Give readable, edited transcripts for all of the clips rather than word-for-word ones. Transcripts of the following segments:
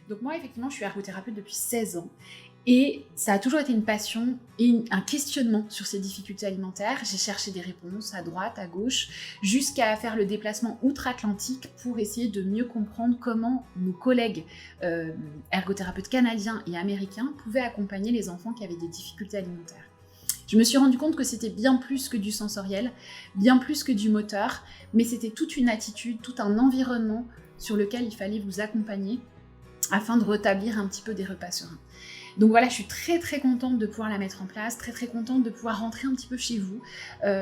Donc moi, effectivement, je suis ergothérapeute depuis 16 ans. Et ça a toujours été une passion et un questionnement sur ces difficultés alimentaires. J'ai cherché des réponses à droite, à gauche, jusqu'à faire le déplacement outre-Atlantique pour essayer de mieux comprendre comment nos collègues ergothérapeutes canadiens et américains pouvaient accompagner les enfants qui avaient des difficultés alimentaires. Je me suis rendu compte que c'était bien plus que du sensoriel, bien plus que du moteur, mais c'était toute une attitude, tout un environnement sur lequel il fallait vous accompagner afin de rétablir un petit peu des repas sereins. Donc voilà, je suis très très contente de pouvoir la mettre en place, très très contente de pouvoir rentrer un petit peu chez vous.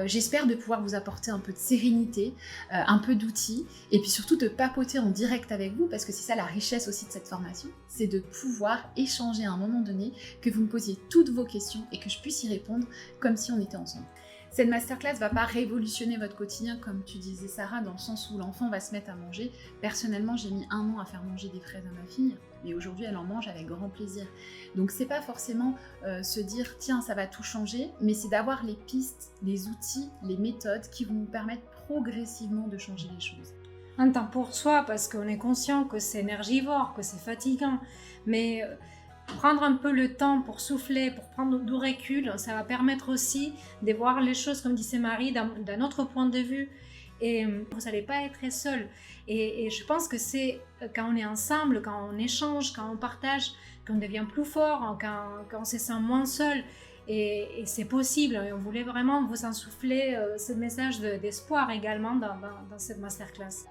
J'espère de pouvoir vous apporter un peu de sérénité, un peu d'outils, et puis surtout de papoter en direct avec vous, parce que c'est ça la richesse aussi de cette formation, c'est de pouvoir échanger à un moment donné, que vous me posiez toutes vos questions et que je puisse y répondre comme si on était ensemble. Cette masterclass ne va pas révolutionner votre quotidien, comme tu disais Sarah, dans le sens où l'enfant va se mettre à manger. Personnellement, j'ai mis 1 an à faire manger des fraises à ma fille, mais aujourd'hui, elle en mange avec grand plaisir. Donc, c'est pas forcément se dire, tiens, ça va tout changer, mais c'est d'avoir les pistes, les outils, les méthodes qui vont nous permettre progressivement de changer les choses. Un temps pour soi, parce qu'on est conscient que c'est énergivore, que c'est fatigant, mais prendre un peu le temps pour souffler, pour prendre du recul, ça va permettre aussi de voir les choses, comme disait Marie, d'un autre point de vue. Et vous n'allez pas être seul. Et je pense que c'est quand on est ensemble, quand on échange, quand on partage, qu'on devient plus fort, quand on se sent moins seul. Et c'est possible. Et on voulait vraiment vous insouffler ce message d'espoir également dans cette masterclass.